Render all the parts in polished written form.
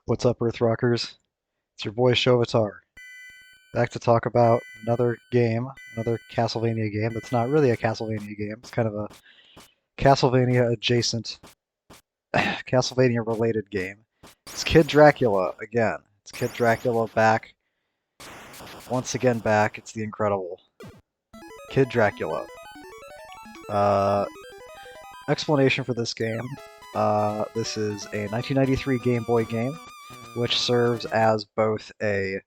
What's up, Earth Rockers? It's your boy Shovatar, back to talk about another game, another Castlevania game that's not really a Castlevania game. It's kind of a Castlevania adjacent, Castlevania related game. It's Kid Dracula again. It's Kid Dracula back, once again back. It's the incredible Kid Dracula. Uh, Explanation for this game. This is a 1993 Game Boy game, which serves as both a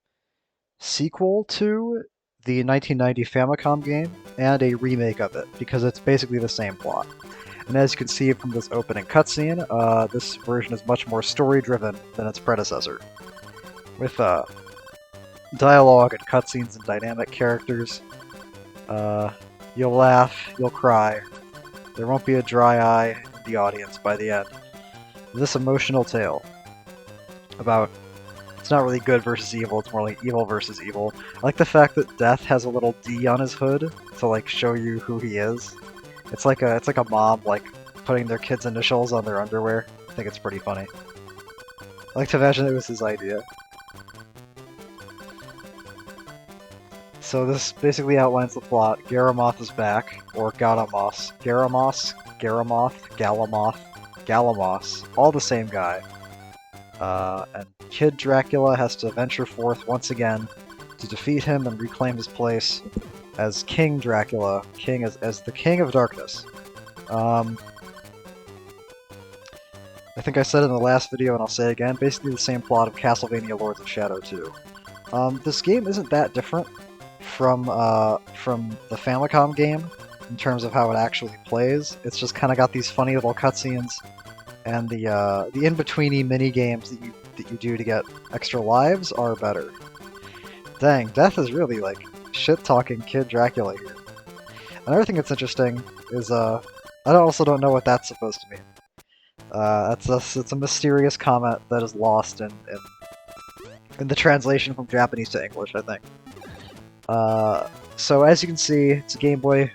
sequel to the 1990 Famicom game and a remake of it, because it's basically the same plot. And as you can see from this opening cutscene, this version is much more story-driven than its predecessor, with dialogue and cutscenes and dynamic characters. You'll laugh, you'll cry, there won't be a dry eye in the audience by the end. This emotional tale about it's not really good versus evil, it's more like evil versus evil. I like the fact that Death has a little D on his hood to like show you who he is. It's like a mom like putting their kids' initials on their underwear. I think it's pretty funny. I like to imagine it was his idea. So this basically outlines the plot. Garamoth is back, or Galamoth. Galamoth, all the same guy. And Kid Dracula has to venture forth once again to defeat him and reclaim his place as King Dracula, as the King of Darkness. I think I said in the last video, and I'll say it again, basically the same plot of Castlevania Lords of Shadow 2. This game isn't that different from the Famicom game in terms of how it actually plays. It's just kind of got these funny little cutscenes and the in-betweeny mini-games that you do to get extra lives are better. Dang, Death is really, like, shit-talking Kid Dracula here. Another thing that's interesting is, I also don't know what that's supposed to mean. It's a mysterious comment that is lost in the translation from Japanese to English, I think. So as you can see, it's a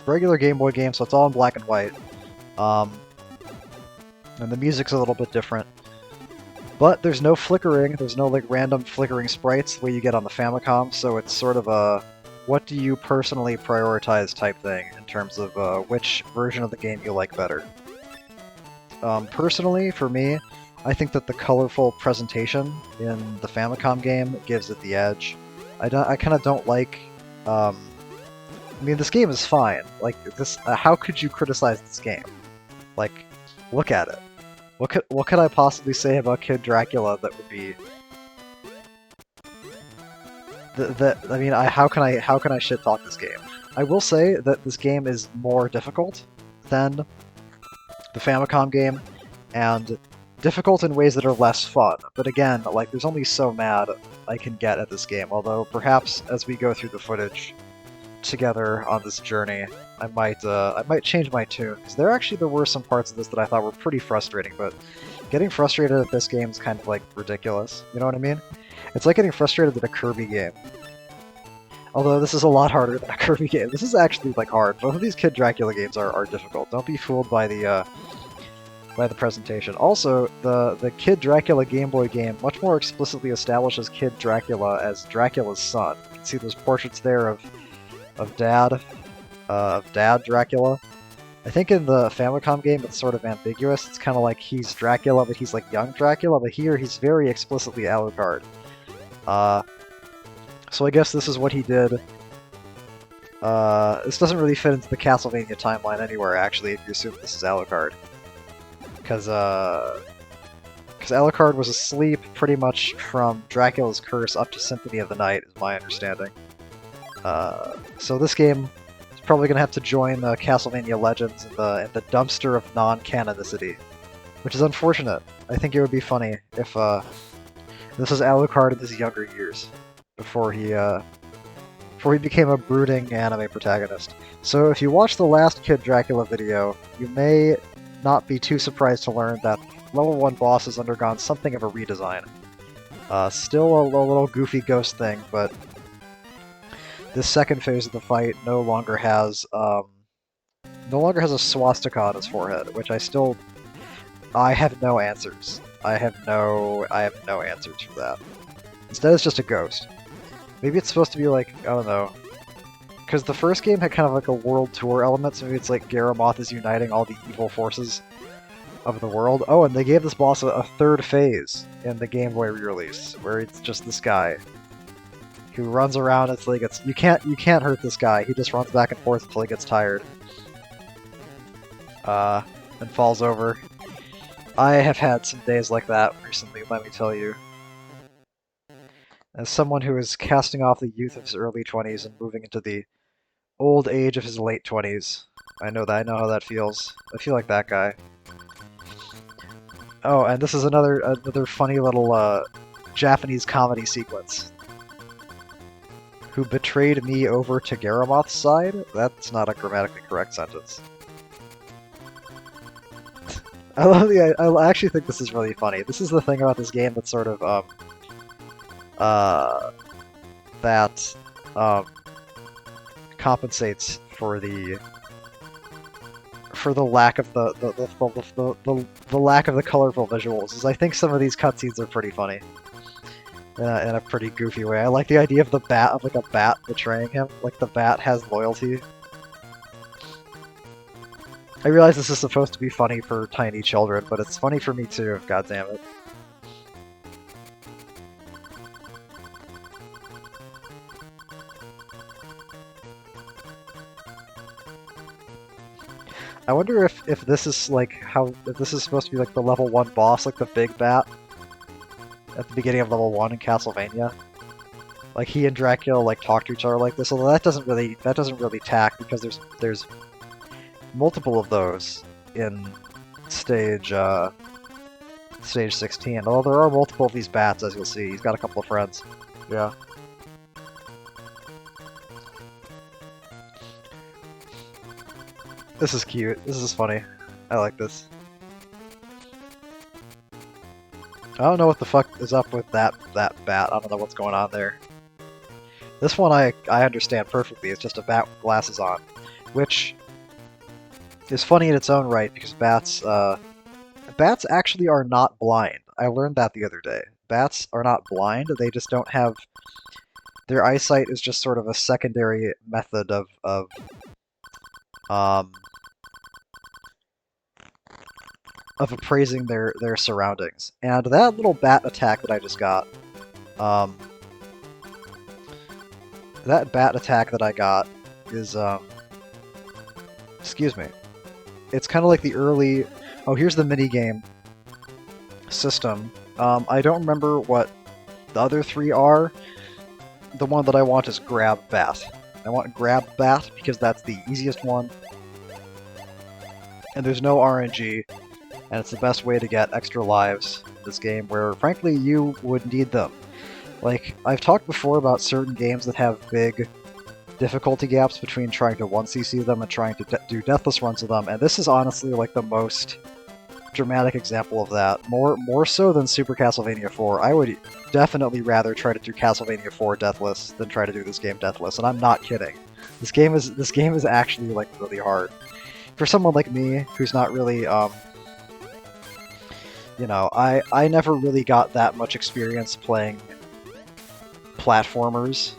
regular Game Boy game, so it's all in black and white. And the music's a little bit different. But there's no flickering, there's no like random flickering sprites the way you get on the Famicom, so it's sort of a what do you personally prioritize type thing in terms of which version of the game you like better. Personally, for me, I think that the colorful presentation in the Famicom game gives it the edge. I kind of don't like. I mean, this game is fine. Like this, how could you criticize this game? Like, look at it. What could I possibly say about Kid Dracula that would be I mean, how can I shit talk this game? I will say that this game is more difficult than the Famicom game, and difficult in ways that are less fun. But again, like, there's only so mad I can get at this game, although perhaps as we go through the footage together on this journey, I might change my tune, because there were some parts of this that I thought were pretty frustrating, but getting frustrated at this game is kind of, like, ridiculous, you know what I mean? It's like getting frustrated at a Kirby game. Although this is a lot harder than a Kirby game. This is actually, like, hard. Both of these Kid Dracula games are difficult. Don't be fooled by the presentation. Also, the Kid Dracula Game Boy game much more explicitly establishes Kid Dracula as Dracula's son. You can see those portraits there of Dad Dracula. I think in the Famicom game it's sort of ambiguous. It's kind of like he's Dracula, but he's like young Dracula, but here he's very explicitly Alucard. So I guess this is what he did. This doesn't really fit into the Castlevania timeline anywhere, actually, if you assume this is Alucard. Because Alucard was asleep pretty much from Dracula's Curse up to Symphony of the Night, is my understanding. So this game is probably going to have to join the Castlevania Legends in the dumpster of non-canonicity, which is unfortunate. I think it would be funny if this is Alucard in his younger years, before he became a brooding anime protagonist. So if you watch the last Kid Dracula video, you may not be too surprised to learn that level 1 boss has undergone something of a redesign. Still a little goofy ghost thing, but this second phase of the fight no longer has a swastika on his forehead, which I have no answers. I have no answers for that. Instead, it's just a ghost. Maybe it's supposed to be like, I don't know, because the first game had kind of like a world tour element, so maybe it's like Garamoth is uniting all the evil forces of the world. Oh, and they gave this boss a third phase in the Game Boy re-release, where it's just this guy who runs around. It's like you can't hurt this guy. He just runs back and forth until he gets tired, and falls over. I have had some days like that recently, let me tell you. As someone who is casting off the youth of his early 20s and moving into the old age of his late 20s, I know how that feels. I feel like that guy. Oh, and this is another funny little Japanese comedy sequence. Who betrayed me over to Garamoth's side? That's not a grammatically correct sentence. I actually think this is really funny. This is the thing about this game that's sort of compensates for the lack of the lack of the colorful visuals. Is I think some of these cutscenes are pretty funny in a pretty goofy way. I like the idea of the bat, of like a bat betraying him. Like the bat has loyalty. I realize this is supposed to be funny for tiny children, but it's funny for me too, god damn it. I wonder if this is like if this is supposed to be like the level 1 boss, like the big bat at the beginning of level 1 in Castlevania. Like he and Dracula like talk to each other like this, although that doesn't really tack because there's multiple of those in stage 16. Although there are multiple of these bats, as you'll see. He's got a couple of friends. Yeah. This is cute. This is funny. I like this. I don't know what the fuck is up with that bat. I don't know what's going on there. This one I understand perfectly. It's just a bat with glasses on, which is funny in its own right because bats actually are not blind. I learned that the other day. Bats are not blind. They just don't have their eyesight is just sort of a secondary method of appraising their surroundings. And that little bat attack that I just got, that bat attack that I got is, excuse me. It's kind of like the early... Oh, here's the minigame system. I don't remember what the other three are. The one that I want is Grab Bat. I want Grab Bat because that's the easiest one. And there's no RNG. And it's the best way to get extra lives in this game, where, frankly, you would need them. Like, I've talked before about certain games that have big difficulty gaps between trying to 1cc them and trying to do deathless runs of them, and this is honestly, like, the most dramatic example of that. More so than Super Castlevania 4. I would definitely rather try to do Castlevania 4 deathless than try to do this game deathless, and I'm not kidding. This game is actually, like, really hard. For someone like me, who's not really, you know, I never really got that much experience playing platformers.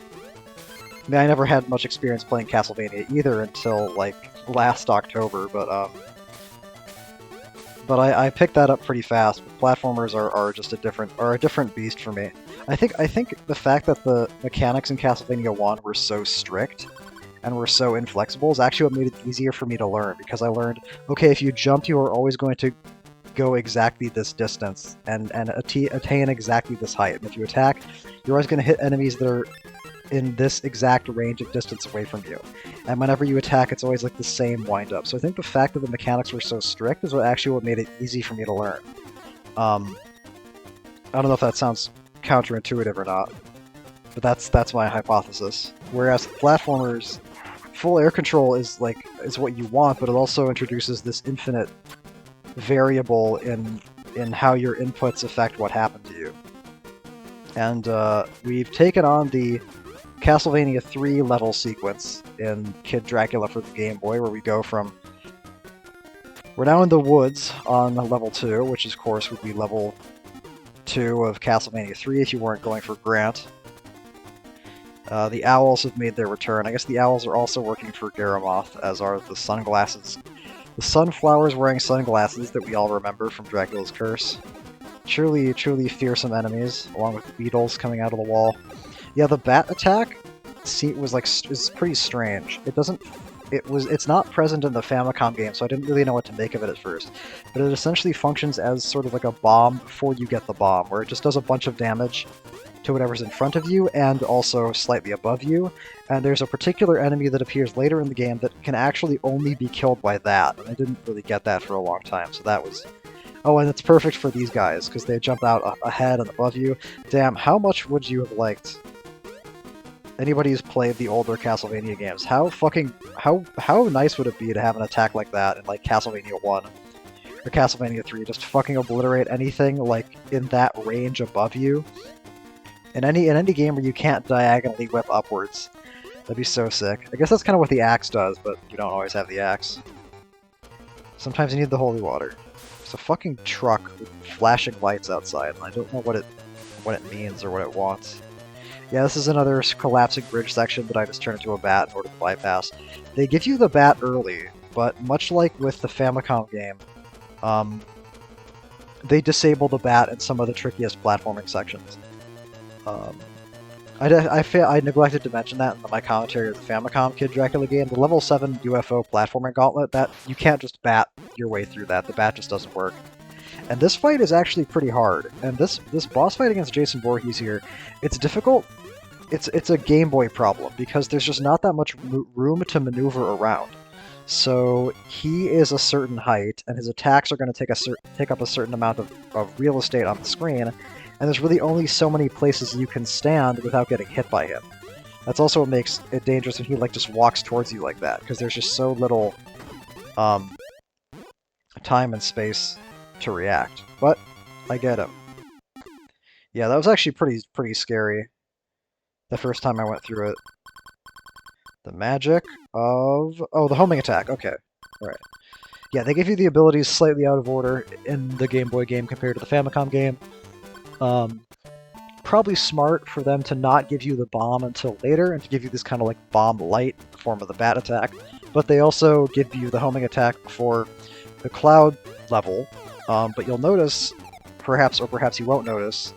I mean, I never had much experience playing Castlevania either until, like, last October, but I picked that up pretty fast. But platformers are just a different beast for me. I think the fact that the mechanics in Castlevania 1 were so strict and were so inflexible is actually what made it easier for me to learn, because I learned, okay, if you jump, you are always going to go exactly this distance and attain exactly this height. And if you attack, you're always going to hit enemies that are in this exact range of distance away from you. And whenever you attack, it's always like the same wind-up. So I think the fact that the mechanics were so strict is what made it easy for me to learn. I don't know if that sounds counterintuitive or not, but that's my hypothesis. Whereas platformers, full air control is what you want, but it also introduces this infinite variable in how your inputs affect what happened to you. And we've taken on the Castlevania 3 level sequence in Kid Dracula for the Game Boy, where we go from... We're now in the woods on level 2, which of course would be level 2 of Castlevania 3 if you weren't going for Grant. The owls have made their return. I guess the owls are also working for Garamoth, as are the sunglasses. The sunflowers wearing sunglasses that we all remember from Dracula's Curse. Truly fearsome enemies, along with the beetles coming out of the wall. Yeah, the bat attack is pretty strange. It's not present in the Famicom game, so I didn't really know what to make of it at first. But it essentially functions as sort of like a bomb before you get the bomb, where it just does a bunch of damage to whatever's in front of you and also slightly above you. And there's a particular enemy that appears later in the game that can actually only be killed by that, and I didn't really get that for a long time, so that was... Oh, and it's perfect for these guys, because they jump out ahead and above you. Damn, how much would you have liked... Anybody who's played the older Castlevania games, how nice would it be to have an attack like that in, like, Castlevania 1 or Castlevania 3, just fucking obliterate anything, like, in that range above you? In any game where you can't diagonally whip upwards. That'd be so sick. I guess that's kind of what the axe does, but you don't always have the axe. Sometimes you need the holy water. There's a fucking truck with flashing lights outside, and I don't know what it means or what it wants. Yeah, this is another collapsing bridge section that I just turned into a bat in order to bypass. They give you the bat early, but much like with the Famicom game, they disable the bat in some of the trickiest platforming sections. I neglected to mention that in my commentary of the Famicom Kid Dracula game. The level 7 UFO platforming gauntlet, that you can't just bat your way through that. The bat just doesn't work. And this fight is actually pretty hard. And this boss fight against Jason Voorhees here, it's difficult. It's a Game Boy problem, because there's just not that much room to maneuver around. So he is a certain height, and his attacks are going to take up a certain amount of real estate on the screen, and there's really only so many places you can stand without getting hit by him. That's also what makes it dangerous when he just walks towards you like that, because there's just so little time and space to react. But I get him. Yeah, that was actually pretty scary the first time I went through it. The magic of... Oh, the homing attack. Okay. Alright. Yeah, they give you the abilities slightly out of order in the Game Boy game compared to the Famicom game. Probably smart for them to not give you the bomb until later, and to give you this kind of like bomb light in the form of the bat attack. But they also give you the homing attack before the cloud level. But you'll notice, perhaps you won't notice,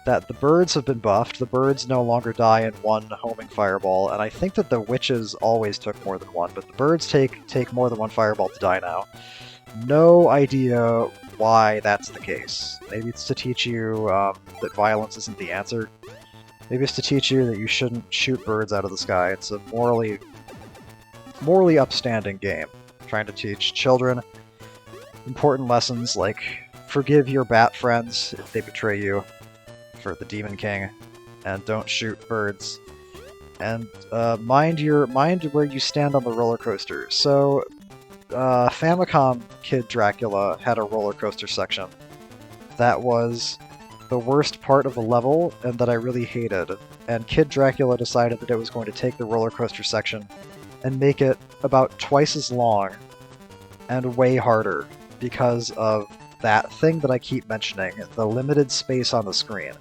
that the birds have been buffed. The birds no longer die in one homing fireball, and I think that the witches always took more than one, but the birds take more than one fireball to die now. No idea why that's the case. Maybe it's to teach you that violence isn't the answer. Maybe it's to teach you that you shouldn't shoot birds out of the sky. It's a morally upstanding game, trying to teach children important lessons like forgive your bat friends if they betray you for the Demon King, and don't shoot birds, and mind where you stand on the roller coaster. So Famicom Kid Dracula had a roller coaster section that was the worst part of the level and that I really hated, and Kid Dracula decided that it was going to take the roller coaster section and make it about twice as long and way harder because of that thing that I keep mentioning, the limited space on the screen.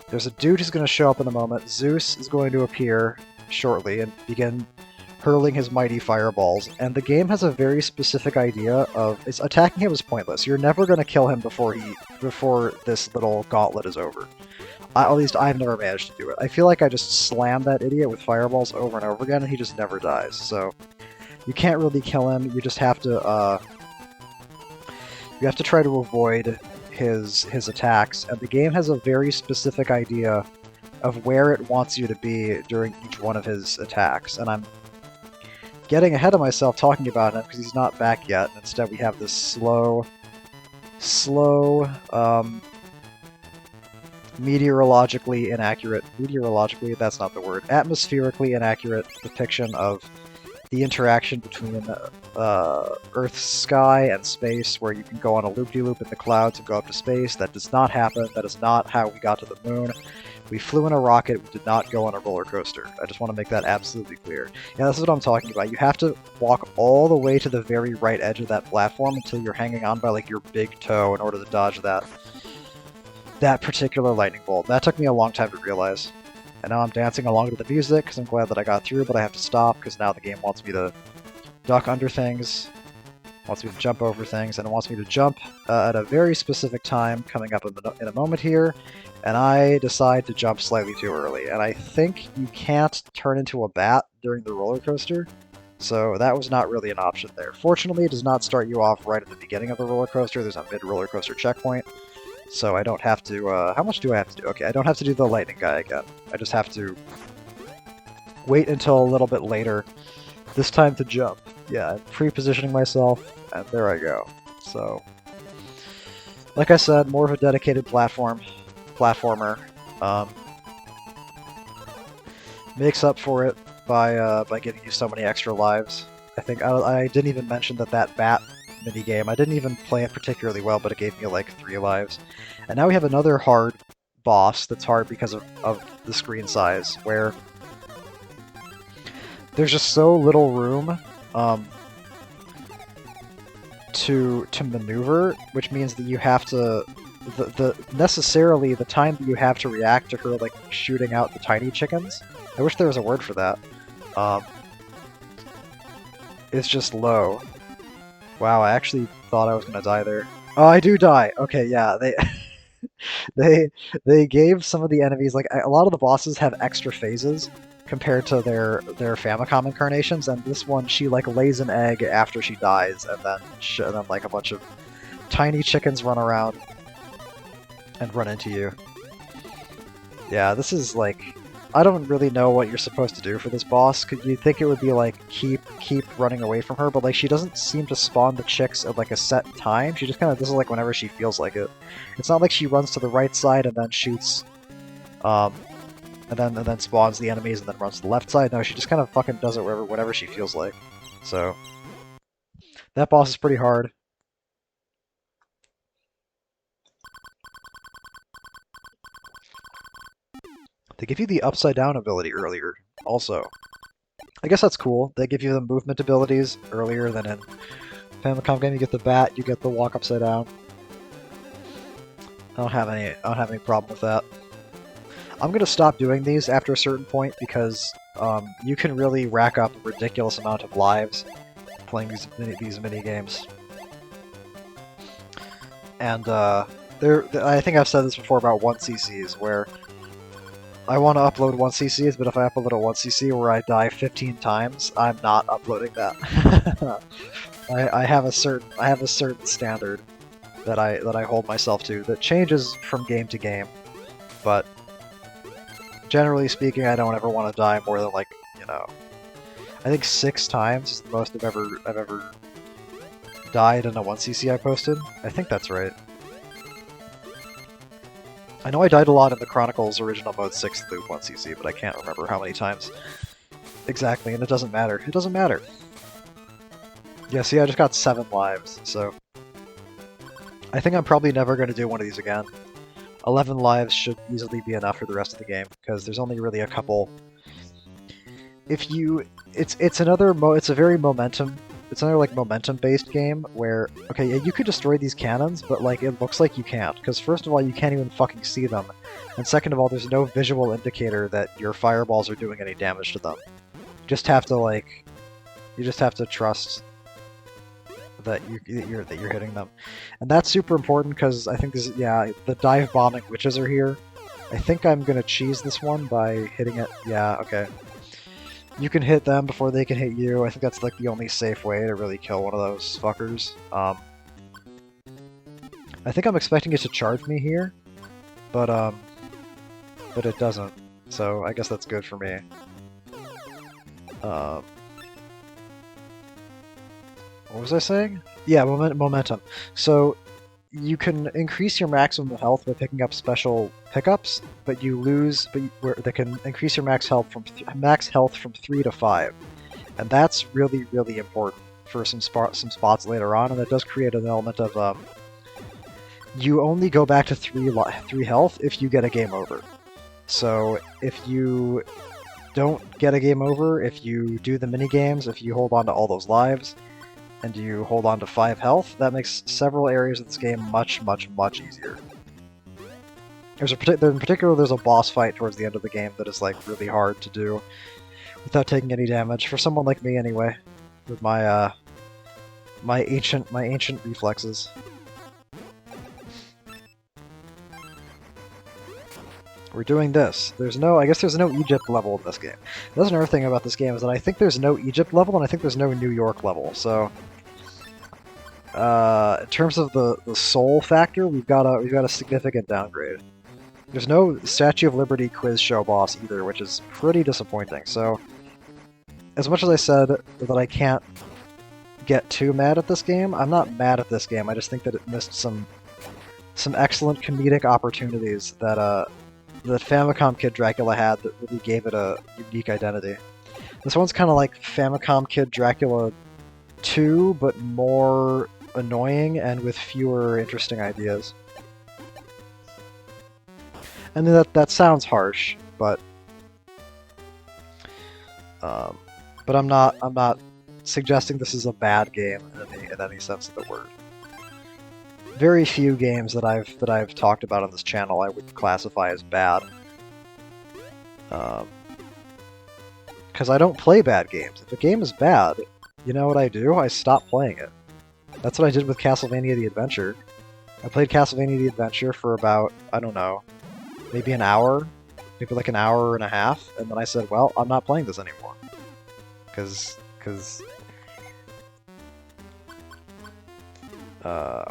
There's a dude who's going to show up in a moment. Zeus is going to appear shortly and begin hurling his mighty fireballs, and the game has a very specific idea of attacking him is pointless. You're never going to kill him before this little gauntlet is over. At least I've never managed to do it. I feel like I just slam that idiot with fireballs over and over again, and he just never dies. So you can't really kill him. You just have to try to avoid his attacks, and the game has a very specific idea of where it wants you to be during each one of his attacks, and I'm getting ahead of myself talking about him because he's not back yet, and instead we have this slow, meteorologically inaccurate, that's not the word, atmospherically inaccurate depiction of the interaction between Earth's sky and space, where you can go on a loop-de-loop in the clouds and go up to space. That does not happen. That is not how we got to the moon. We flew in a rocket. We did not go on a roller coaster. I just want to make that absolutely clear. Yeah, this is what I'm talking about. You have to walk all the way to the very right edge of that platform until you're hanging on by like your big toe in order to dodge that. that particular lightning bolt. That took me a long time to realize. And now I'm dancing along to the music because I'm glad that I got through, but I have to stop because now the game wants me to duck under things, wants me to jump over things, and it wants me to jump at a very specific time coming up in a moment here, and I decide to jump slightly too early. And I think you can't turn into a bat during the roller coaster, so that was not really an option there. Fortunately, it does not start you off right at the beginning of the roller coaster. There's a mid-roller coaster checkpoint, so I don't have to... how much do I have to do? Okay, I don't have to do the lightning guy again. I just have to wait until a little bit later, this time to jump. Yeah, I'm pre-positioning myself, and there I go. So, like I said, more of a dedicated platformer. Makes up for it by giving you so many extra lives. I think I didn't even mention that bat minigame, I didn't even play it particularly well, but it gave me like 3 lives. And now we have another hard boss that's hard because of the screen size, where there's just so little room to maneuver, which means that you have to necessarily the time that you have to react to her like shooting out the tiny chickens. I wish there was a word for that. It's just low. Wow, I actually thought I was gonna die there. Oh, I do die. Okay, yeah, they gave some of the enemies, like a lot of the bosses have extra phases compared to their Famicom incarnations, and this one, she like lays an egg after she dies, and then like a bunch of tiny chickens run around and run into you. Yeah, this is like, I don't really know what you're supposed to do for this boss. Could you think it would be like keep running away from her, but like she doesn't seem to spawn the chicks at like a set time. She just kind of does it like whenever she feels like it. It's not like she runs to the right side and then shoots and then spawns the enemies and then runs to the left side. No, she just kind of fucking does it whenever she feels like. So that boss is pretty hard. They give you the upside down ability earlier, also. I guess that's cool. They give you the movement abilities earlier than in Famicom game. You get the bat, you get the walk upside down. I don't have any problem with that. I'm gonna stop doing these after a certain point because you can really rack up a ridiculous amount of lives playing these mini games. And I think I've said this before about 1cc's, where I want to upload 1cc's, but if I upload a 1cc where I die 15 times, I'm not uploading that. I have a certain standard that I hold myself to that changes from game to game, but generally speaking, I don't ever want to die more than like, you know, I think 6 times is the most I've ever died in a 1cc I posted. I think that's right. I know I died a lot in the Chronicles original mode 6th loop 1cc, but I can't remember how many times exactly, and it doesn't matter. It doesn't matter. Yeah, see, I just got 7 lives, so I think I'm probably never going to do one of these again. 11 lives should easily be enough for the rest of the game, because there's only really a couple. If you... It's a very momentum... It's another, like, momentum-based game, where, okay, yeah, you could destroy these cannons, but, like, it looks like you can't, because first of all, you can't even fucking see them, and second of all, there's no visual indicator that your fireballs are doing any damage to them. You just have to, like... You just have to trust that you're hitting them. And that's super important, because I think this is, yeah, the dive-bombing witches are here. I think I'm gonna cheese this one by hitting it. Yeah, okay. You can hit them before they can hit you. I think that's like the only safe way to really kill one of those fuckers. I think I'm expecting it to charge me here, but it doesn't. So I guess that's good for me. What was I saying? Yeah, momentum. So you can increase your maximum health by picking up special pickups, but you lose. That can increase your max health from 3 to 5, and that's really important for some spots later on. And that does create an element of you only go back to 3 health if you get a game over. So if you don't get a game over, if you do the mini games, if you hold on to all those lives, and you hold on to 5 health, that makes several areas of this game much easier. In particular, there's a boss fight towards the end of the game that is like really hard to do without taking any damage for someone like me, anyway, with my my ancient reflexes. We're doing this. I guess there's no Egypt level in this game. That's another thing about this game is that I think there's no Egypt level and I think there's no New York level. So, in terms of the soul factor, we've got a significant downgrade. There's no Statue of Liberty quiz show boss either, which is pretty disappointing. So, as much as I said that I can't get too mad at this game, I'm not mad at this game. I just think that it missed some excellent comedic opportunities that that Famicom Kid Dracula had that really gave it a unique identity. This one's kind of like Famicom Kid Dracula 2, but more annoying and with fewer interesting ideas. And that sounds harsh, but I'm not suggesting this is a bad game in any sense of the word. Very few games that I've talked about on this channel I would classify as bad. Because I don't play bad games. If a game is bad, you know what I do? I stop playing it. That's what I did with Castlevania the Adventure. I played Castlevania the Adventure for about, I don't know, maybe an hour, maybe like an hour and a half, and then I said, well, I'm not playing this anymore. Because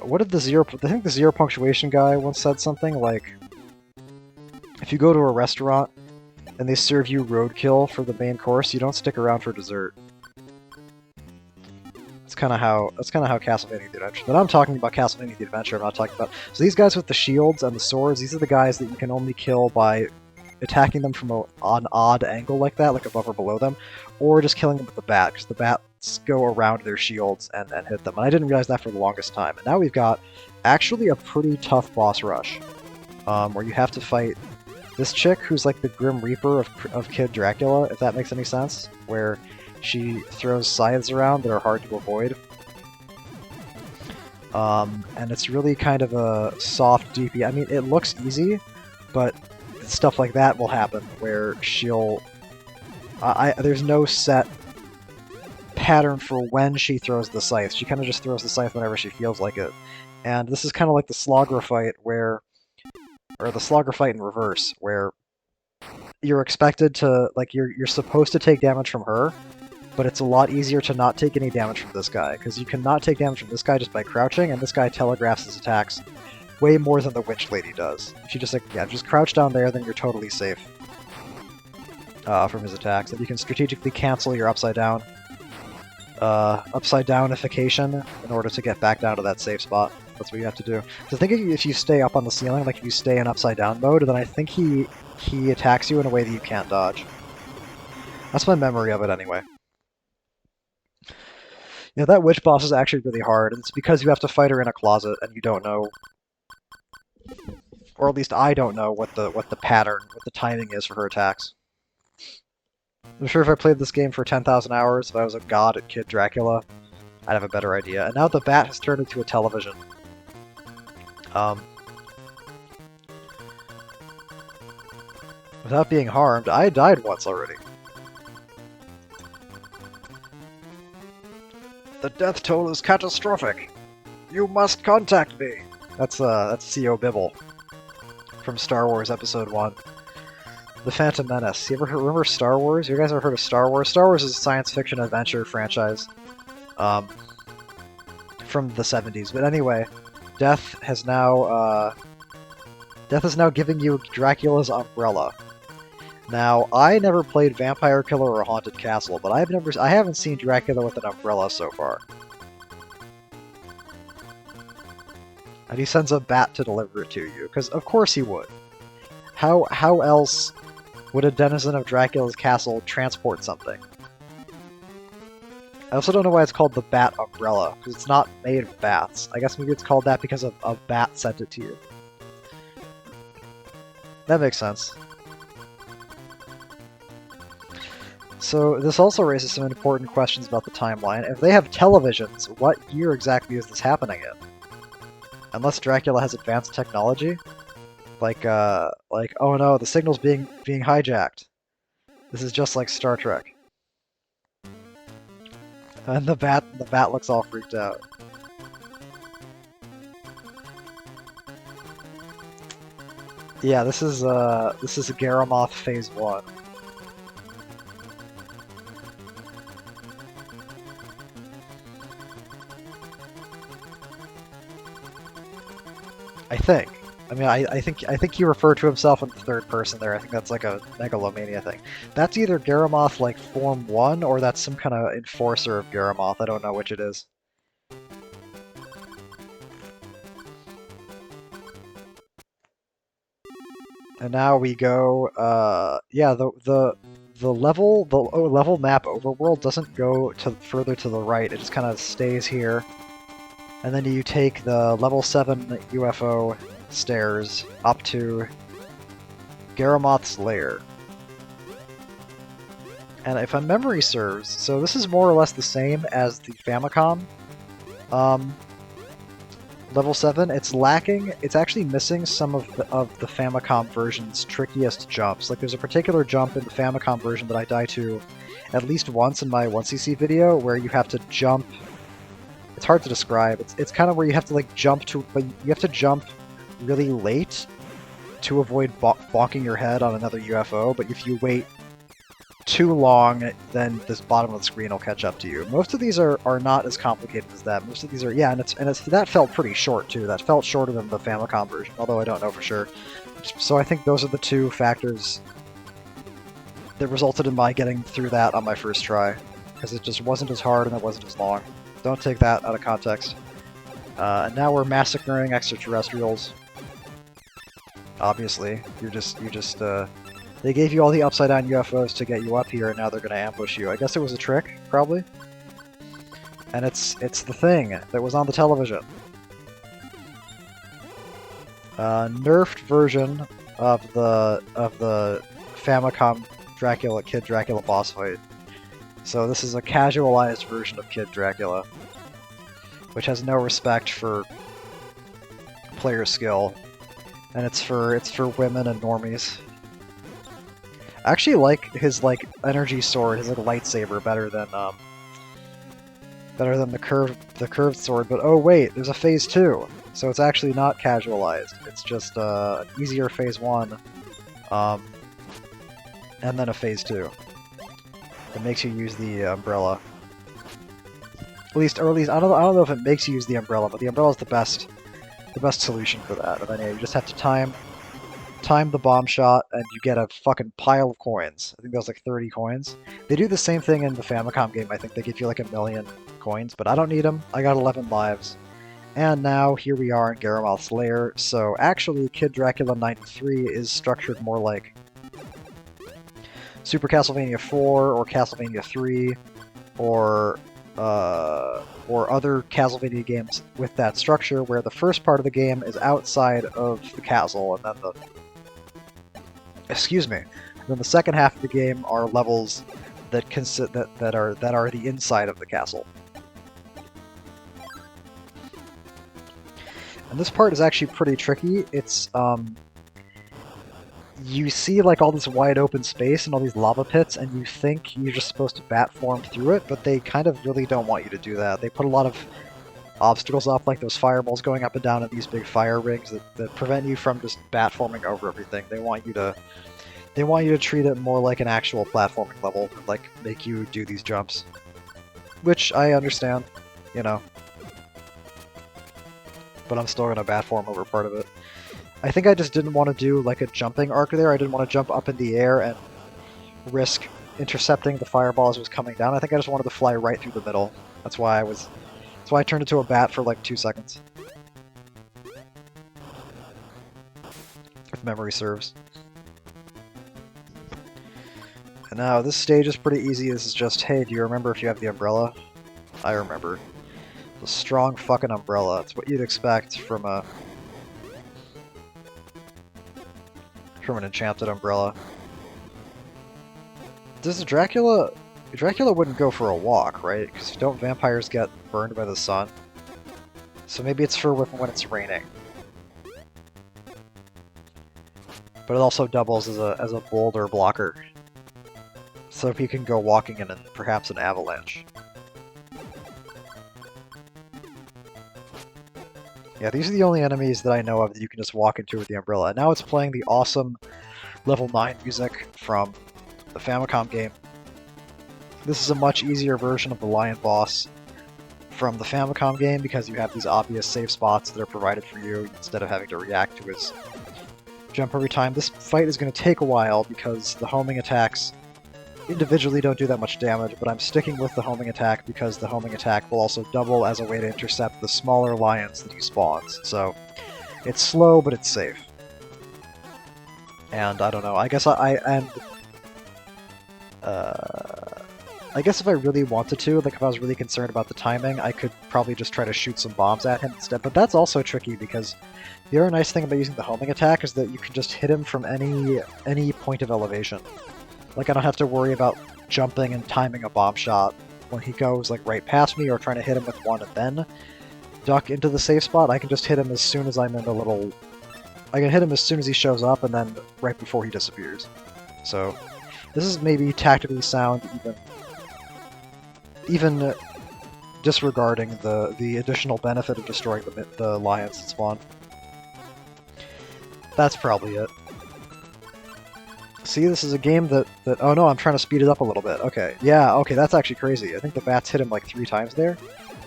what did I think the zero punctuation guy once said something like, if you go to a restaurant and they serve you roadkill for the main course, you don't stick around for dessert. That's kind of how Castlevania the Adventure. But I'm talking about Castlevania the Adventure. I'm not talking about. So these guys with the shields and the swords, these are the guys that you can only kill by attacking them from an odd angle like that, like above or below them, or just killing them with the bat, because the bats go around their shields and hit them. And I didn't realize that for the longest time. And now we've got actually a pretty tough boss rush, where you have to fight this chick who's like the Grim Reaper of Kid Dracula, if that makes any sense, where she throws scythes around that are hard to avoid. And it's really kind of a soft DP. I mean, it looks easy, but stuff like that will happen where she'll... there's no set pattern for when she throws the scythe. She kind of just throws the scythe whenever she feels like it. And this is kind of like the Slogger fight where... or the Slogger fight in reverse, where you're expected to... like, you're supposed to take damage from her, but it's a lot easier to not take any damage from this guy, because you can not take damage from this guy just by crouching, and this guy telegraphs his attacks way more than the Witch Lady does. If you just, like, yeah, just crouch down there, then you're totally safe from his attacks. And you can strategically cancel your upside-downification in order to get back down to that safe spot. That's what you have to do. So I think if you stay up on the ceiling, like if you stay in upside-down mode, then I think he attacks you in a way that you can't dodge. That's my memory of it, anyway. Yeah, that witch boss is actually really hard, and it's because you have to fight her in a closet, and you don't know... or at least I don't know what the pattern, what the timing is for her attacks. I'm sure if I played this game for 10,000 hours, if I was a god at Kid Dracula, I'd have a better idea. And now the bat has turned into a television. Without being harmed, I died once already. The death toll is catastrophic. You must contact me. That's C.O. Bibble from Star Wars Episode 1. The Phantom Menace. You ever remember Star Wars? You guys ever heard of Star Wars? Star Wars is a science fiction adventure franchise from the 70s. But anyway, Death is now giving you Dracula's umbrella. Now, I never played Vampire Killer or Haunted Castle, but I haven't seen Dracula with an umbrella so far. And he sends a bat to deliver it to you, because of course he would. How else would a denizen of Dracula's castle transport something? I also don't know why it's called the Bat Umbrella, because it's not made of bats. I guess maybe it's called that because a bat sent it to you. That makes sense. So this also raises some important questions about the timeline. If they have televisions, what year exactly is this happening in? Unless Dracula has advanced technology? Like, oh no, the signal's being hijacked. This is just like Star Trek. And the bat looks all freaked out. Yeah, this is Garamoth Phase 1. I think. I mean, I think he referred to himself in the third person there. I think that's like a Megalomania thing. That's either Garamoth like Form 1 or that's some kind of enforcer of Garamoth. I don't know which it is. And now we go, yeah, the level map overworld doesn't go further to the right. It just kind of stays here. And then you take the level 7 UFO stairs up to Garamoth's lair. And if my memory serves, so this is more or less the same as the Famicom level 7. It's lacking, it's actually missing some of the Famicom version's trickiest jumps. Like there's a particular jump in the Famicom version that I die to at least once in my 1cc video where you have to jump. It's hard to describe. It's kind of where you have to like jump to, but you have to jump really late to avoid bonking your head on another UFO, but if you wait too long, then this bottom of the screen will catch up to you. Most of these are not as complicated as that. Most of these are, yeah, and that felt pretty short too. That felt shorter than the Famicom version, although I don't know for sure. So I think those are the two factors that resulted in my getting through that on my first try, because it just wasn't as hard and it wasn't as long. Don't take that out of context. And now we're massacring extraterrestrials. Obviously, they gave you all the upside-down UFOs to get you up here, and now they're going to ambush you. I guess it was a trick, probably. And it's the thing that was on the television. Nerfed version of the Famicom Kid Dracula boss fight. So this is a casualized version of Kid Dracula, which has no respect for player skill, and it's for women and normies. I actually like his energy sword, his lightsaber better than the curved sword. But oh wait, there's a phase 2, so it's actually not casualized. It's just an easier phase 1, and then a phase 2. It makes you use the umbrella. At least I don't know if it makes you use the umbrella, but the umbrella is the best solution for that. And then yeah, you just have to time the bomb shot, and you get a fucking pile of coins. I think that was like 30 coins. They do the same thing in the Famicom game. I think they give you like 1,000,000 coins, but I don't need them. I got 11 lives. And now here we are in Garamoth's lair. So actually, Kid Dracula 93 is structured more like Super Castlevania 4 or Castlevania 3 or other Castlevania games with that structure, where the first part of the game is outside of the castle, and then then the second half of the game are levels that are the inside of the castle. And this part is actually pretty tricky. It's you see like all this wide open space and all these lava pits, and you think you're just supposed to batform through it, but they kind of really don't want you to do that. They put a lot of obstacles up, like those fireballs going up and down in these big fire rings that prevent you from just batforming over everything. They want you to treat it more like an actual platforming level, like make you do these jumps. Which I understand, you know. But I'm still gonna batform over part of it. I think I just didn't want to do like a jumping arc there. I didn't want to jump up in the air and risk intercepting the fireball as it was coming down. I think I just wanted to fly right through the middle. That's why I turned into a bat for like 2 seconds. If memory serves. And now this stage is pretty easy. This is just, hey, do you remember if you have the umbrella? I remember. The strong fucking umbrella. It's what you'd expect from an enchanted umbrella. Does Dracula wouldn't go for a walk, right? Because don't vampires get burned by the sun? So maybe it's for when it's raining. but it also doubles as a boulder blocker. So he can go walking in perhaps an avalanche. Yeah, these are the only enemies that I know of that you can just walk into with the umbrella. Now it's playing the awesome level 9 music from the Famicom game. This is a much easier version of the lion boss from the Famicom game because you have these obvious safe spots that are provided for you instead of having to react to his jump every time. This fight is going to take a while because the homing attacks individually don't do that much damage, but I'm sticking with the homing attack because the homing attack will also double as a way to intercept the smaller lions that he spawns. So it's slow, but it's safe. And I don't know, I guess I guess if I really wanted to, like if I was really concerned about the timing, I could probably just try to shoot some bombs at him instead, but that's also tricky because the other nice thing about using the homing attack is that you can just hit him from any point of elevation. Like I don't have to worry about jumping and timing a bomb shot when he goes like right past me or trying to hit him with one and then duck into the safe spot. I can just hit him as soon as I'm in the little... I can hit him as soon as he shows up and then right before he disappears. So this is maybe tactically sound even disregarding the additional benefit of destroying the lions that spawn. That's probably it. See, this is a game that... Oh no, I'm trying to speed it up a little bit. Okay, yeah, okay, that's actually crazy. I think the bats hit him like 3 times there.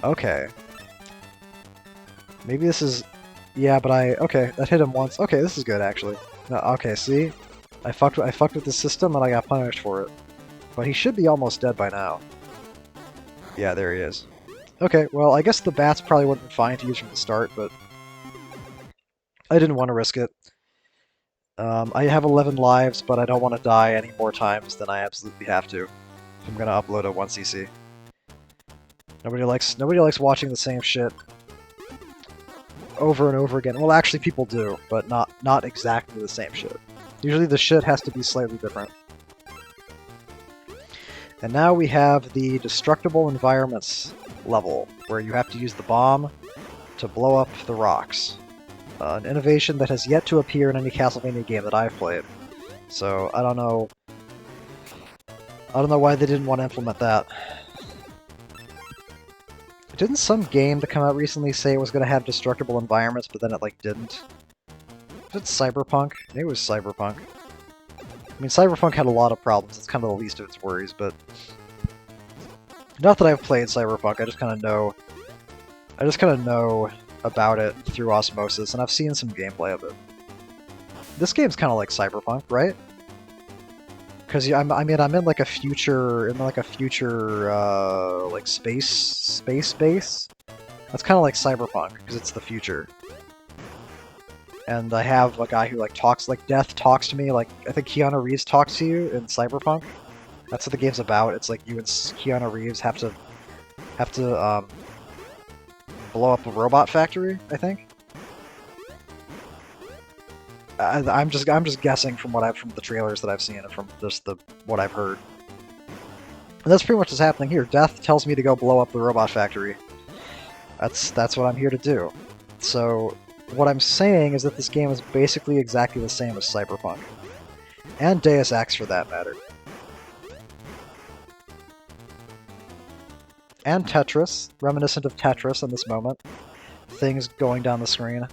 Okay. Maybe this is... Yeah, but okay, that hit him once. Okay, this is good, actually. No, okay, see? I fucked with the system and I got punished for it. But he should be almost dead by now. Yeah, there he is. Okay, well, I guess the bats probably would have been fine to use from the start, but... I didn't want to risk it. I have 11 lives, but I don't want to die any more times than I absolutely have to. I'm gonna upload a 1cc. Nobody likes watching the same shit over and over again. Well, actually, people do, but not exactly the same shit. Usually the shit has to be slightly different. And now we have the Destructible Environments level, where you have to use the bomb to blow up the rocks. An innovation that has yet to appear in any Castlevania game that I've played. So, I don't know why they didn't want to implement that. Didn't some game that come out recently say it was going to have destructible environments, but then it, like, didn't? Was it Cyberpunk? Maybe it was Cyberpunk. I mean, Cyberpunk had a lot of problems. It's kind of the least of its worries, but... Not that I've played Cyberpunk, I just kind of know about it through osmosis, and I've seen some gameplay of it. This game's kind of like Cyberpunk, right? Because I mean, I'm in like a future, like space base. That's kind of like Cyberpunk because it's the future. And I have a guy who like talks, like Death talks to me, like I think Keanu Reeves talks to you in Cyberpunk. That's what the game's about. It's like you and Keanu Reeves have to blow up a robot factory, I think. I'm just guessing from the trailers that I've seen and from just what I've heard. And that's pretty much what's happening here. Death tells me to go blow up the robot factory. That's what I'm here to do. So what I'm saying is that this game is basically exactly the same as Cyberpunk. And Deus Ex for that matter. And Tetris, reminiscent of Tetris in this moment. Things going down the screen.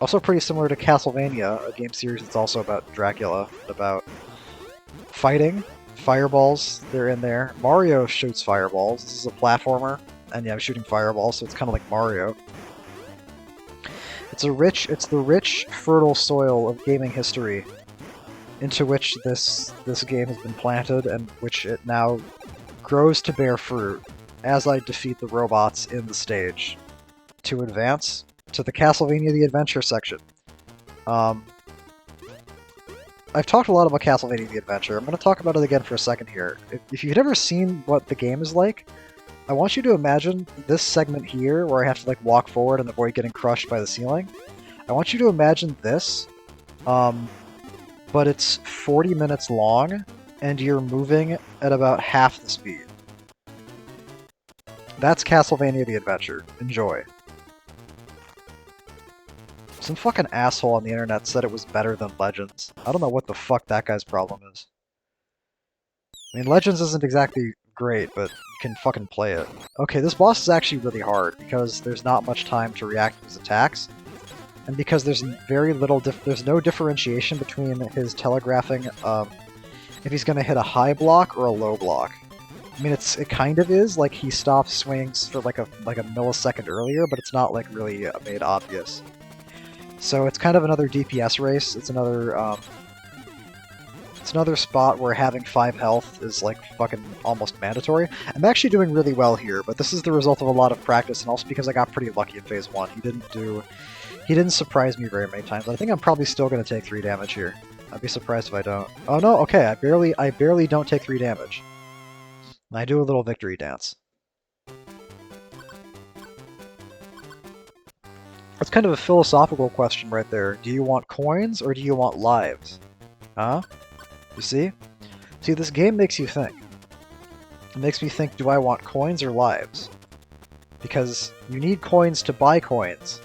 Also pretty similar to Castlevania, a game series that's also about Dracula, about fighting, fireballs, they're in there. Mario shoots fireballs, this is a platformer, and yeah, I'm shooting fireballs, so it's kind of like Mario. It's the rich, fertile soil of gaming history into which this game has been planted, and which it now grows to bear fruit as I defeat the robots in the stage. To advance to the Castlevania The Adventure section. I've talked a lot about Castlevania The Adventure. I'm going to talk about it again for a second here. If you've never seen what the game is like, I want you to imagine this segment here, where I have to like walk forward and avoid getting crushed by the ceiling. I want you to imagine this, but it's 40 minutes long, and you're moving at about half the speed. That's Castlevania The Adventure. Enjoy. Some fucking asshole on the internet said it was better than Legends. I don't know what the fuck that guy's problem is. I mean, Legends isn't exactly great, but you can fucking play it. Okay, this boss is actually really hard because there's not much time to react to his attacks, and because there's very little there's no differentiation between his telegraphing if he's gonna hit a high block or a low block. I mean, it kind of is, like he stops swings for like a millisecond earlier, but it's not like really made obvious. So it's kind of another DPS race. It's another spot where having 5 health is like fucking almost mandatory. I'm actually doing really well here, but this is the result of a lot of practice, and also because I got pretty lucky in Phase 1. He didn't surprise me very many times. I think I'm probably still going to take 3 damage here. I'd be surprised if I don't. Oh no, okay, I barely don't take 3 damage. I do a little victory dance. That's kind of a philosophical question right there. Do you want coins or do you want lives? Huh? You see? See, this game makes you think. It makes me think, do I want coins or lives? Because you need coins to buy coins,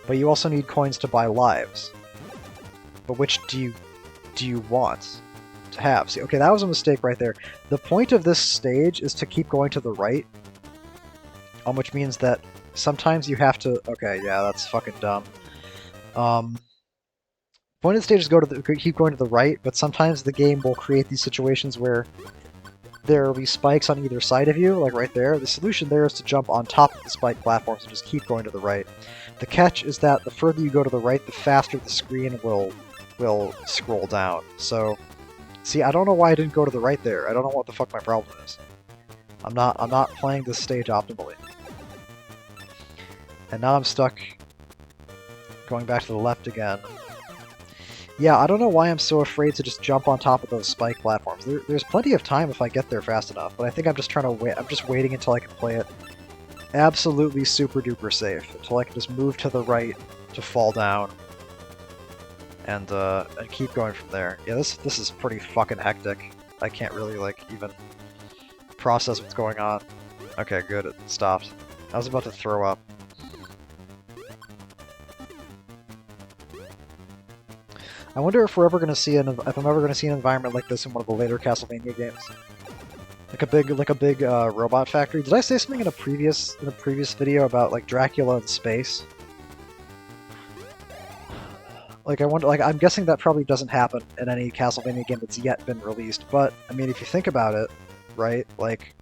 but you also need coins to buy lives. But which do you want to have? See, okay, that was a mistake right there. The point of this stage is to keep going to the right, which means that sometimes you have to... Okay, yeah, that's fucking dumb. Point of the stage is keep going to the right, but sometimes the game will create these situations where there will be spikes on either side of you, like right there. The solution there is to jump on top of the spike platforms and just keep going to the right. The catch is that the further you go to the right, the faster the screen will scroll down. So, see, I don't know why I didn't go to the right there. I don't know what the fuck my problem is. I'm not playing this stage optimally. And now I'm stuck going back to the left again. Yeah, I don't know why I'm so afraid to just jump on top of those spike platforms. There's plenty of time if I get there fast enough, but I think I'm just trying to wait. I'm just waiting until I can play it absolutely super duper safe, until I can just move to the right to fall down and keep going from there. Yeah, this is pretty fucking hectic. I can't really like even process what's going on. Okay, good, it stopped. I was about to throw up. I wonder if we're ever going to see if I'm ever going to see an environment like this in one of the later Castlevania games, like a big robot factory. Did I say something in a previous video about like Dracula in space? Like I wonder, like I'm guessing that probably doesn't happen in any Castlevania game that's yet been released. But I mean, if you think about it, right? Like,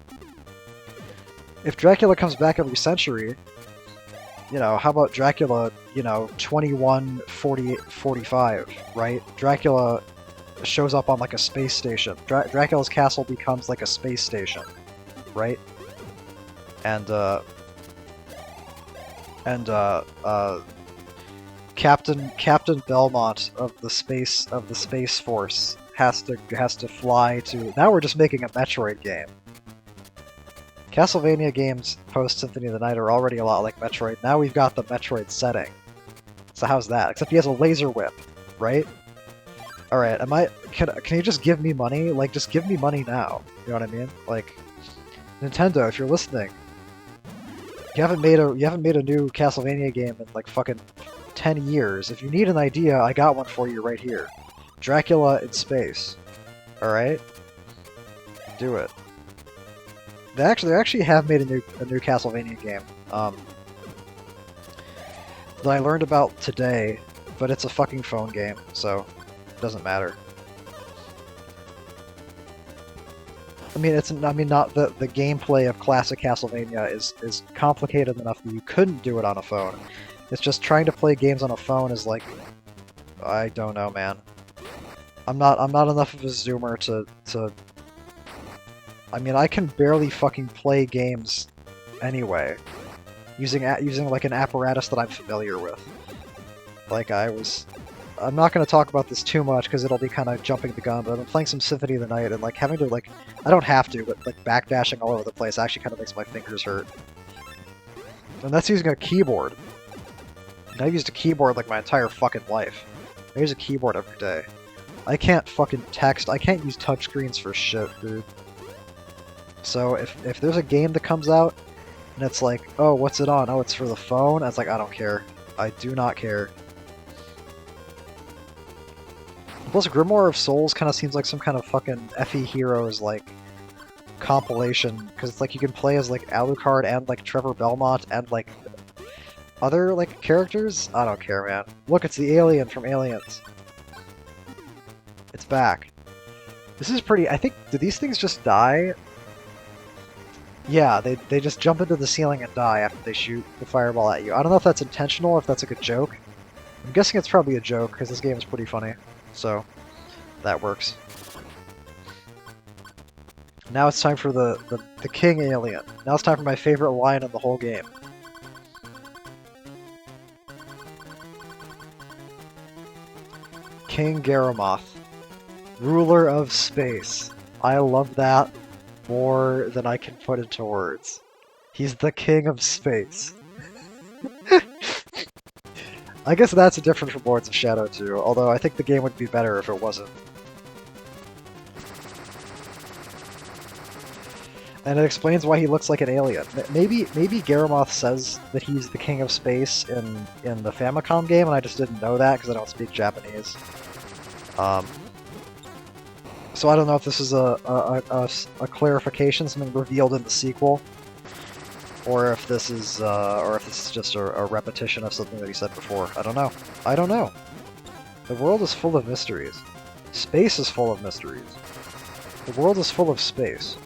if Dracula comes back every century, you know, how about Dracula, you know, 2145, right? Dracula shows up on like a space station. Dracula's castle becomes like a space station, right? And Captain Belmont of the Space Force has to fly to. Now we're just making a Metroid game. Castlevania games post Symphony of the Night are already a lot like Metroid. Now we've got the Metroid setting. So how's that? Except he has a laser whip, right? Alright, can you just give me money? Like, just give me money now. You know what I mean? Like, Nintendo, if you're listening, you haven't made a new Castlevania game in like fucking 10 years. If you need an idea, I got one for you right here. Dracula in space. Alright? Do it. They actually have made a new Castlevania game that I learned about today, but it's a fucking phone game, so it doesn't matter. I mean, not the gameplay of classic Castlevania is complicated enough that you couldn't do it on a phone. It's just trying to play games on a phone is like, I don't know, man. I'm not enough of a zoomer to. I mean, I can barely fucking play games anyway, using like an apparatus that I'm familiar with. Like I'm not going to talk about this too much because it'll be kind of jumping the gun, but I've been playing some Symphony of the Night and like having to like, I don't have to, but like backdashing all over the place actually kind of makes my fingers hurt. And that's using a keyboard. And I've used a keyboard like my entire fucking life. I use a keyboard every day. I can't fucking text, I can't use touchscreens for shit, dude. So if there's a game that comes out and it's like, oh, what's it on? Oh, it's for the phone? I was like, I don't care. I do not care. Plus, Grimoire of Souls kind of seems like some kind of fucking FE Heroes, like, compilation, because it's like you can play as, like, Alucard and, like, Trevor Belmont and, like, other, like, characters? I don't care, man. Look, it's the alien from Aliens. It's back. This is pretty... I think... Do these things just die? Yeah, they just jump into the ceiling and die after they shoot the fireball at you. I don't know if that's intentional or if that's like a joke. I'm guessing it's probably a joke, because this game is pretty funny. So, that works. Now it's time for the King Alien. Now it's time for my favorite line in the whole game. King Garamoth, ruler of space. I love that more than I can put into words. He's the king of space. I guess that's a different from Lords of Shadow 2, although I think the game would be better if it wasn't. And it explains why he looks like an alien. Maybe Garamoth says that he's the king of space in the Famicom game, and I just didn't know that because I don't speak Japanese. So I don't know if this is a clarification, something revealed in the sequel, or if this is just a repetition of something that he said before. I don't know. I don't know. The world is full of mysteries. Space is full of mysteries. The world is full of space.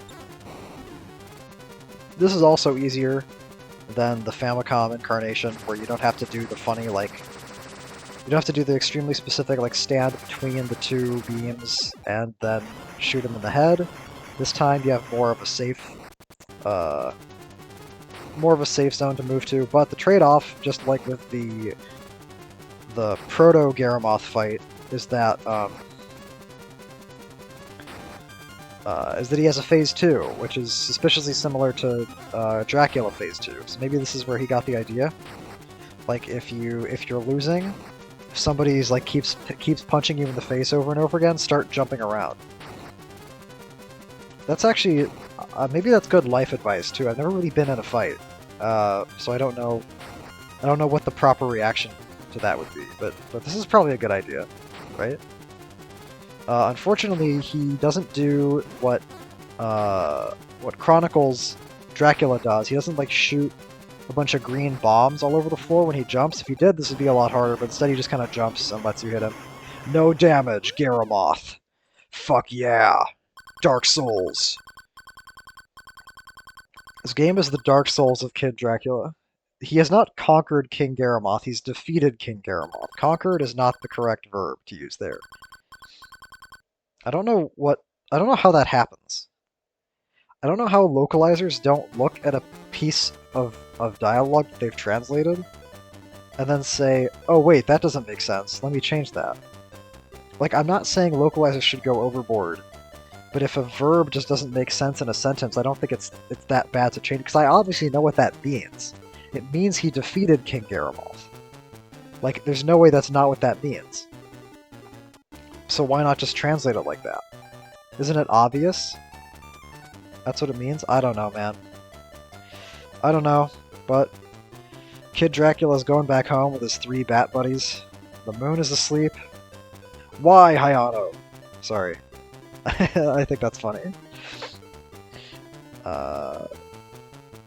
This is also easier than the Famicom incarnation, where you don't have to do the funny, like... You don't have to do the extremely specific, like, stand between the two beams and then shoot them in the head. This time you have more of a safe zone to move to, but the trade-off, just like with the Proto-Garamoth fight, is that he has a Phase 2, which is suspiciously similar to Dracula Phase 2. So maybe this is where he got the idea. Like, if you're losing, if somebody's like keeps punching you in the face over and over again, start jumping around. That's actually maybe that's good life advice too. I've never really been in a fight, so I don't know what the proper reaction to that would be. But this is probably a good idea, right? Unfortunately, he doesn't do what Chronicles Dracula does. He doesn't like shoot a bunch of green bombs all over the floor when he jumps. If he did, this would be a lot harder, but instead he just kind of jumps and lets you hit him. No damage, Garamoth. Fuck yeah. Dark Souls. This game is the Dark Souls of Kid Dracula. He has not conquered King Garamoth, he's defeated King Garamoth. Conquered is not the correct verb to use there. I don't know how that happens. I don't know how localizers don't look at a piece of dialogue that they've translated and then say, oh wait, that doesn't make sense, let me change that. Like, I'm not saying localizers should go overboard, but if a verb just doesn't make sense in a sentence, I don't think it's that bad to change, because I obviously know what that means. It means he defeated King Garamoth. Like, there's no way that's not what that means. So why not just translate it like that? Isn't it obvious? That's what it means? I don't know, man. I don't know, but Kid Dracula's going back home with his 3 bat buddies. The moon is asleep. Why, Hayano? Sorry. I think that's funny. I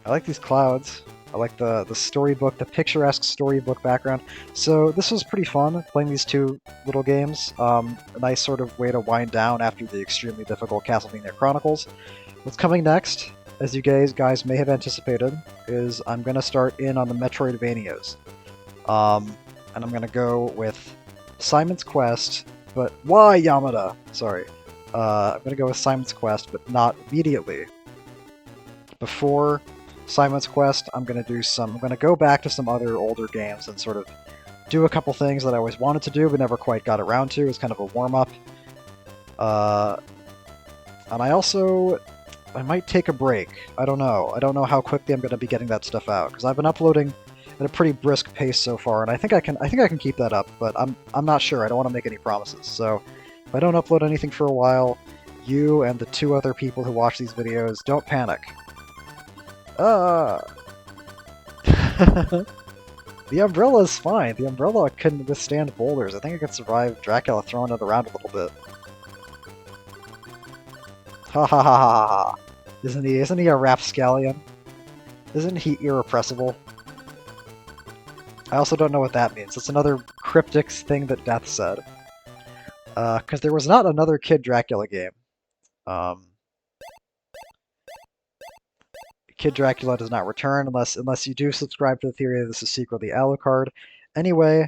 like these clouds. I like the storybook, the picturesque storybook background. So this was pretty fun, playing these 2 little games. A nice sort of way to wind down after the extremely difficult Castlevania Chronicles. What's coming next, as you guys may have anticipated, is I'm going to start in on the Metroidvanias. And I'm going to go with Simon's Quest, but why Yamada? Sorry. I'm going to go with Simon's Quest, but not immediately. Before Simon's Quest, I'm going to go back to some other older games and sort of do a couple things that I always wanted to do but never quite got around to. It's kind of a warm-up. And I might take a break. I don't know. I don't know how quickly I'm going to be getting that stuff out, because I've been uploading at a pretty brisk pace so far, and I think I can keep that up, but I'm not sure. I don't want to make any promises. So if I don't upload anything for a while, you and the 2 other people who watch these videos, don't panic. The umbrella is fine. The umbrella can withstand boulders. I think it could survive Dracula throwing it around a little bit. Ha ha ha ha ha. Isn't he a rapscallion? Isn't he irrepressible? I also don't know what that means. It's another cryptic thing that Death said. Because there was not another Kid Dracula game. Kid Dracula does not return unless you do subscribe to the theory that this is secretly Alucard. Anyway,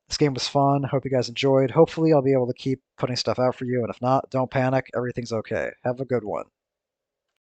this game was fun. Hope you guys enjoyed. Hopefully I'll be able to keep putting stuff out for you, and if not, don't panic. Everything's okay. Have a good one.